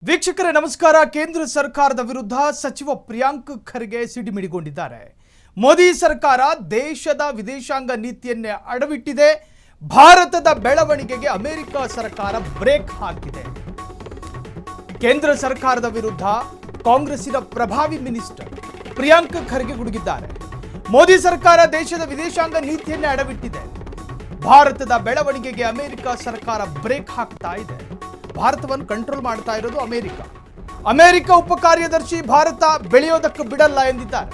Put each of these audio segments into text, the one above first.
ವೀಕ್ಷಕರೇ ನಮಸ್ಕಾರ. ಕೇಂದ್ರ ಸರ್ಕಾರದ ವಿರುದ್ಧ ಸಚಿವ ಪ್ರಿಯಾಂಕ್ ಖರ್ಗೆ ಸಿಡಿಮಿಡಿಗೊಂಡಿದ್ದಾರೆ. ಮೋದಿ ಸರ್ಕಾರ ದೇಶದ ವಿದೇಶಾಂಗ ನೀತಿಯನ್ನೇ ಅಡವಿಟ್ಟಿದೆ. ಭಾರತದ ಬೆಳವಣಿಗೆಗೆ ಅಮೆರಿಕ ಸರ್ಕಾರ ಬ್ರೇಕ್ ಹಾಕಿದೆ. ಕೇಂದ್ರ ಸರ್ಕಾರದ ವಿರುದ್ಧ ಕಾಂಗ್ರೆಸ್ಸಿನ ಪ್ರಭಾವಿ ಮಿನಿಸ್ಟರ್ ಪ್ರಿಯಾಂಕ್ ಖರ್ಗೆ ಗುಡುಗಿದ್ದಾರೆ. ಮೋದಿ ಸರ್ಕಾರ ದೇಶದ ವಿದೇಶಾಂಗ ನೀತಿಯನ್ನೇ ಅಡವಿಟ್ಟಿದೆ. ಭಾರತದ ಬೆಳವಣಿಗೆಗೆ ಅಮೆರಿಕ ಸರ್ಕಾರ ಬ್ರೇಕ್ ಹಾಕ್ತಾ ಇದೆ. ಭಾರತವನ್ನು ಕಂಟ್ರೋಲ್ ಮಾಡ್ತಾ ಇರೋದು ಅಮೆರಿಕ ಉಪ ಕಾರ್ಯದರ್ಶಿ ಭಾರತ ಬೆಳೆಯೋದಕ್ಕೆ ಬಿಡಲ್ಲ ಎಂದಿದ್ದಾರೆ.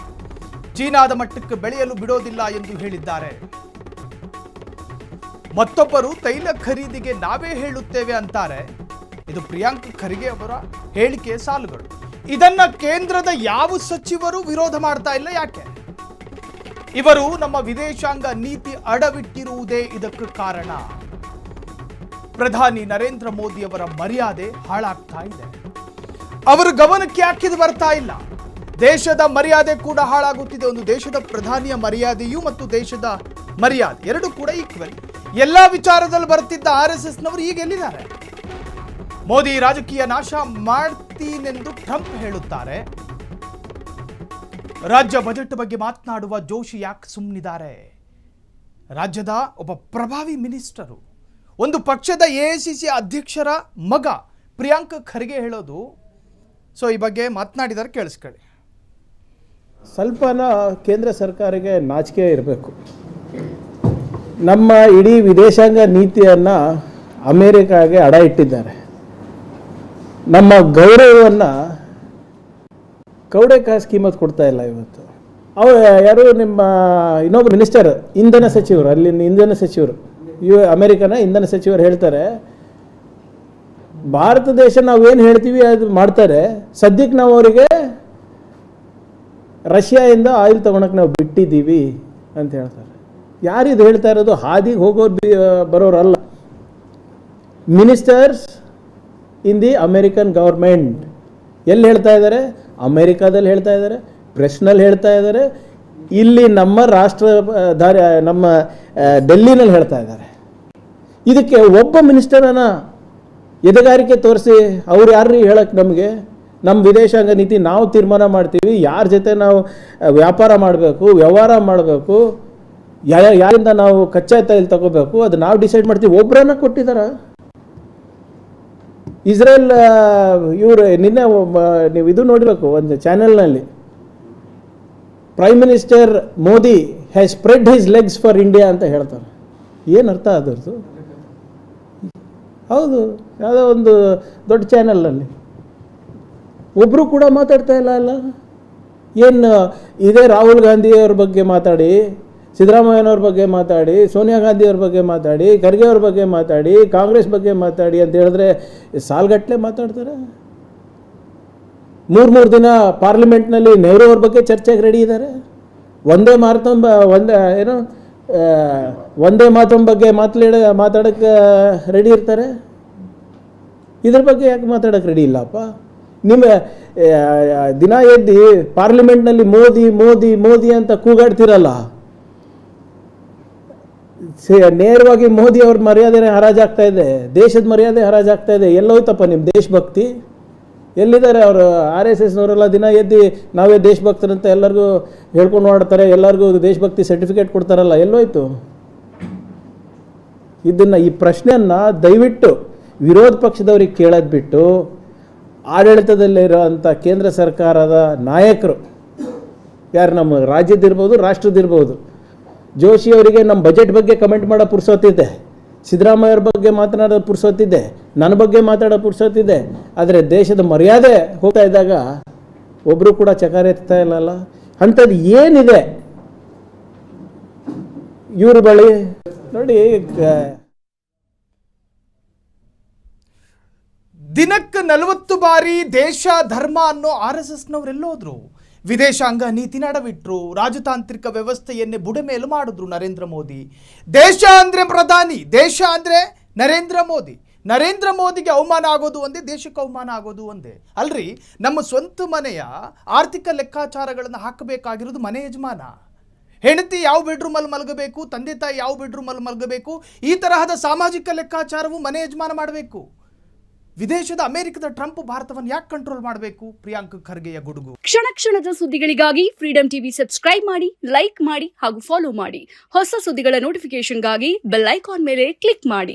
ಚೀನಾದ ಮಟ್ಟಕ್ಕೆ ಬೆಳೆಯಲು ಬಿಡೋದಿಲ್ಲ ಎಂದು ಹೇಳಿದ್ದಾರೆ. ಮತ್ತೊಬ್ಬರು ತೈಲ ಖರೀದಿಗೆ ನಾವೇ ಹೇಳುತ್ತೇವೆ ಅಂತಾರೆ. ಇದು ಪ್ರಿಯಾಂಕ್ ಖರ್ಗೆ ಅವರ ಹೇಳಿಕೆಯ ಸಾಲುಗಳು. ಇದನ್ನ ಕೇಂದ್ರದ ಯಾವ ಸಚಿವರು ವಿರೋಧ ಮಾಡ್ತಾ ಇಲ್ಲ. ಯಾಕೆ? ಇವರು ನಮ್ಮ ವಿದೇಶಾಂಗ ನೀತಿ ಅಡವಿಟ್ಟಿರುವುದೇ ಇದಕ್ಕೆ ಕಾರಣ. ಪ್ರಧಾನಿ ನರೇಂದ್ರ ಮೋದಿ ಅವರ ಮರ್ಯಾದೆ ಹಾಳಾಗ್ತಾ ಇದೆ. ಅವರ ಗಮನಕ್ಕೆ ಯಾಕಿದು ಬರ್ತಾ ಇಲ್ಲ? ದೇಶದ ಮರ್ಯಾದೆ ಕೂಡ ಹಾಳಾಗುತ್ತಿದೆ. ಒಂದು ದೇಶದ ಪ್ರಧಾನಿಯ ಮರ್ಯಾದೆಯೂ ಮತ್ತು ದೇಶದ ಮರ್ಯಾದೆ ಎರಡು ಕೂಡ ಈಕ್ವಲ್. ಎಲ್ಲಾ ವಿಚಾರದಲ್ಲಿ ಬರ್ತಿದ್ದ RSS ನವರು ಈಗ ಎಲ್ಲಿದ್ದಾರೆ? ಮೋದಿ ರಾಜಕೀಯ ನಾಶ ಮಾಡ್ತೀನೆಂದು ಟ್ರಂಪ್ ಹೇಳುತ್ತಾರೆ. ರಾಜ್ಯ ಬಜೆಟ್ ಬಗ್ಗೆ ಮಾತನಾಡುವ ಜೋಶಿ ಯಾಕೆ ಸುಮ್ಮನಿದ್ದಾರೆ? ರಾಜ್ಯದ ಒಬ್ಬ ಪ್ರಭಾವಿ ಮಿನಿಸ್ಟರು, ಒಂದು ಪಕ್ಷದ AICC ಅಧ್ಯಕ್ಷರ ಮಗ ಪ್ರಿಯಾಂಕ್ ಖರ್ಗೆ ಹೇಳೋದು. ಸೊ ಈ ಬಗ್ಗೆ ಮಾತನಾಡಿದರೆ ಕೇಳಿಸ್ಕೊಳ್ಳಿ. ಸ್ವಲ್ಪನ ಕೇಂದ್ರ ಸರ್ಕಾರಕ್ಕೆ ನಾಚಿಕೆ ಇರಬೇಕು. ನಮ್ಮ ಇಡೀ ವಿದೇಶಾಂಗ ನೀತಿಯನ್ನು ಅಮೇರಿಕಾಗೆ ಅಡ ಇಟ್ಟಿದ್ದಾರೆ. ನಮ್ಮ ಗೌರವವನ್ನು ಕೌಡೆಕಾಸು ಕಿಮ್ಮತ್ತು ಕೊಡ್ತಾ ಇಲ್ಲ. ಇವತ್ತು ಯಾರು ನಿಮ್ಮ ಇನ್ನೊಬ್ಬರು ಮಿನಿಸ್ಟರ್, ಇಂಧನ ಸಚಿವರು, ಅಲ್ಲಿನ ಇಂಧನ ಸಚಿವರು, ಅಮೆರಿಕನ ಇಂಧನ ಸಚಿವರು ಹೇಳ್ತಾರೆ, ಭಾರತ ದೇಶ ನಾವೇನು ಹೇಳ್ತೀವಿ ಅದು ಮಾಡ್ತಾರೆ. ಸದ್ಯಕ್ಕೆ ನಾವು ಅವರಿಗೆ ರಷ್ಯಾದಿಂದ ಆಯಿಲ್ ತಗೊಳಕ್ಕೆ ನಾವು ಬಿಟ್ಟಿದ್ದೀವಿ ಅಂತ ಹೇಳ್ತಾರೆ. ಯಾರಿದು ಹೇಳ್ತಾ ಇರೋದು? ಹಾದಿಗೆ ಹೋಗೋರು ಬರೋರಲ್ಲ. Ministers in the American government ಎಲ್ಲಿ ಹೇಳ್ತಾ ಇದ್ದಾರೆ? ಅಮೇರಿಕಾದಲ್ಲಿ ಹೇಳ್ತಾ ಇದ್ದಾರೆ, ಪ್ರೆಸ್ನಲ್ಲಿ ಹೇಳ್ತಾ ಇದ್ದಾರೆ, ಇಲ್ಲಿ ನಮ್ಮ ನಮ್ಮ ಡೆಲ್ಲಿನಲ್ಲಿ ಹೇಳ್ತಾ ಇದ್ದಾರೆ. ಇದಕ್ಕೆ ಒಬ್ಬ ಮಿನಿಸ್ಟರನ್ನ ಎದೆಗಾರಿಕೆ ತೋರಿಸಿ ಅವ್ರು ಯಾರು ಹೇಳಕ್ಕೆ ನಮಗೆ? ನಮ್ಮ ವಿದೇಶಾಂಗ ನೀತಿ ನಾವು ತೀರ್ಮಾನ ಮಾಡ್ತೀವಿ, ಯಾರ ಜೊತೆ ನಾವು ವ್ಯಾಪಾರ ಮಾಡಬೇಕು, ವ್ಯವಹಾರ ಮಾಡಬೇಕು, ಯಾರಿಂದ ನಾವು ಕಚ್ಚಾ ತೈಲ ತಗೋಬೇಕು, ಅದು ನಾವು ಡಿಸೈಡ್ ಮಾಡ್ತೀವಿ. ಒಬ್ಬರನ್ನ ಕೊಟ್ಟಿದ್ದಾರ? ಇಸ್ರೇಲ್ ಇವರು ನಿನ್ನೆ ನೀವು ಇದು ನೋಡಬೇಕು, ಒಂದು ಚಾನೆಲ್ನಲ್ಲಿ prime minister Modi has spread his legs for India ಅಂತ ಹೇಳ್ತಾರೆ. ಏನು ಅರ್ಥ ಅದರದ್ದು? ಹೌದು, ಯಾವುದೋ ಒಂದು ದೊಡ್ಡ ಚಾನಲ್ನಲ್ಲಿ ಒಬ್ಬರು ಕೂಡ ಮಾತಾಡ್ತಾ ಇಲ್ಲ. ಏನು ಇದೇ ರಾಹುಲ್ ಗಾಂಧಿಯವ್ರ ಬಗ್ಗೆ ಮಾತಾಡಿ, ಸಿದ್ದರಾಮಯ್ಯನವ್ರ ಬಗ್ಗೆ ಮಾತಾಡಿ, ಸೋನಿಯಾ ಗಾಂಧಿಯವ್ರ ಬಗ್ಗೆ ಮಾತಾಡಿ, ಖರ್ಗೆ ಅವ್ರ ಬಗ್ಗೆ ಮಾತಾಡಿ, ಕಾಂಗ್ರೆಸ್ ಬಗ್ಗೆ ಮಾತಾಡಿ ಅಂತ ಹೇಳಿದ್ರೆ ಸಾಲ್ಗಟ್ಟಲೆ ಮಾತಾಡ್ತಾರೆ. ಮೂರು ದಿನ ಪಾರ್ಲಿಮೆಂಟ್ನಲ್ಲಿ ನೆಹರು ಅವ್ರ ಬಗ್ಗೆ ಚರ್ಚೆಗೆ ರೆಡಿ ಇದ್ದಾರೆ. ಒಂದೇ ಮಾತೊಂಬ ಬಗ್ಗೆ ಮಾತಾಡೋಕ್ಕೆ ರೆಡಿ ಇರ್ತಾರೆ. ಇದ್ರ ಬಗ್ಗೆ ಯಾಕೆ ಮಾತಾಡೋಕ್ಕೆ ರೆಡಿ ಇಲ್ಲಪ್ಪ? ನಿಮ್ಮ ದಿನ ಎದ್ದು ಪಾರ್ಲಿಮೆಂಟ್ನಲ್ಲಿ ಮೋದಿ ಮೋದಿ ಮೋದಿ ಅಂತ ಕೂಗಾಡ್ತಿರಲ್ಲ. ನೇರವಾಗಿ ಮೋದಿ ಅವ್ರ ಮರ್ಯಾದೆನೇ ಹರಾಜಾಗ್ತಾ ಇದೆ, ದೇಶದ ಮರ್ಯಾದೆ ಹರಾಜಾಗ್ತಾ ಇದೆ. ಎಲ್ಲೋಯ್ತಪ್ಪ ನಿಮ್ಮ ದೇಶಭಕ್ತಿ? ಎಲ್ಲಿದ್ದಾರೆ ಅವರು? RSSನವರೆಲ್ಲ ದಿನ ಎದ್ದು ನಾವೇ ದೇಶಭಕ್ತರಂತ ಎಲ್ಲರಿಗೂ ಹೇಳ್ಕೊಂಡು ಮಾಡ್ತಾರೆ, ಎಲ್ಲರಿಗೂ ದೇಶಭಕ್ತಿ ಸರ್ಟಿಫಿಕೇಟ್ ಕೊಡ್ತಾರಲ್ಲ, ಎಲ್ಲೋಯ್ತು? ಈ ಪ್ರಶ್ನೆಯನ್ನು ದಯವಿಟ್ಟು ವಿರೋಧ ಪಕ್ಷದವ್ರಿಗೆ ಕೇಳೋದು ಬಿಟ್ಟು ಆಡಳಿತದಲ್ಲಿರೋಂಥ ಕೇಂದ್ರ ಸರ್ಕಾರದ ನಾಯಕರು, ಯಾರು ನಮ್ಮ ರಾಜ್ಯದಿರ್ಬೋದು, ರಾಷ್ಟ್ರದಿರ್ಬೋದು, ಜೋಶಿ ಅವರಿಗೆ ನಮ್ಮ ಬಜೆಟ್ ಬಗ್ಗೆ ಕಮೆಂಟ್ ಮಾಡೋ ಪುರ್ಸೊತ್ತಿದೆ, ಸಿದ್ದರಾಮಯ್ಯವ್ರ ಬಗ್ಗೆ ಮಾತನಾಡೋ ಪುರ್ಸೊತ್ತಿದೆ, ನನ್ನ ಬಗ್ಗೆ ಮಾತಾಡೋ ಪುರ್ಸೊತ್ತಿದೆ. ಆದರೆ ದೇಶದ ಮರ್ಯಾದೆ ಹೋಗ್ತಾ ಇದ್ದಾಗ ಒಬ್ಬರು ಕೂಡ ಚಕಾರ ಎತ್ತಾ ಇಲ್ಲಲ್ಲ. ಅಂಥದ್ದು ಏನಿದೆ ಇವ್ರ ಬಳಿ? ನೋಡಿ, ದಿನಕ್ಕೆ 40 ಬಾರಿ ದೇಶ ಧರ್ಮ ಅನ್ನೋ RSSನವರೆಲ್ಲೋದ್ರು. ವಿದೇಶಾಂಗ ನೀತಿ ನಡವಿಟ್ರು. ರಾಜತಾಂತ್ರಿಕ ವ್ಯವಸ್ಥೆಯನ್ನೇ ಬುಡಮೇಲು ಮಾಡಿದ್ರು ನರೇಂದ್ರ ಮೋದಿ. ದೇಶ ಅಂದ್ರೆ ಪ್ರಧಾನಿ, ದೇಶ ಅಂದ್ರೆ ನರೇಂದ್ರ ಮೋದಿಗೆ ಅವಮಾನ ಆಗೋದು ಒಂದೇ, ದೇಶಕ್ಕೆ ಅವಮಾನ ಆಗೋದು ಒಂದೇ ಅಲ್ರಿ. ನಮ್ಮ ಸ್ವಂತ ಮನೆಯ ಆರ್ಥಿಕ ಲೆಕ್ಕಾಚಾರಗಳನ್ನು ಹಾಕಬೇಕಾಗಿರೋದು ಮನೆ ಯಜಮಾನ. ಹೆಂಡತಿ ಯಾವ ಬೆಡ್ರೂಮಲ್ಲಿ ಮಲಗಬೇಕು, ತಂದೆ ತಾಯಿ ಯಾವ ಬೆಡ್ರೂಮಲ್ಲಿ ಮಲಗಬೇಕು, ಈ ತರಹದ ಸಾಮಾಜಿಕ ಲೆಕ್ಕಾಚಾರವು ಮನೆ ಯಜಮಾನ ಮಾಡಬೇಕು. ವಿದೇಶದ ಅಮೆರಿಕದ ಟ್ರಂಪ್ ಭಾರತವನ್ನು ಯಾಕೆ ಕಂಟ್ರೋಲ್ ಮಾಡಬೇಕು? ಪ್ರಿಯಾಂಕ್ ಖರ್ಗೆಯ ಗುಡುಗು. ಕ್ಷಣ ಕ್ಷಣದ ಸುದ್ದಿಗಳಿಗಾಗಿ ಫ್ರೀಡಂ ಟಿವಿ ಸಬ್ಸ್ಕ್ರೈಬ್ ಮಾಡಿ, ಲೈಕ್ ಮಾಡಿ ಹಾಗೂ ಫಾಲೋ ಮಾಡಿ. ಹೊಸ ಸುದ್ದಿಗಳ ನೋಟಿಫಿಕೇಶನ್ಗಾಗಿ ಬೆಲ್ ಐಕಾನ್ ಮೇಲೆ ಕ್ಲಿಕ್ ಮಾಡಿ.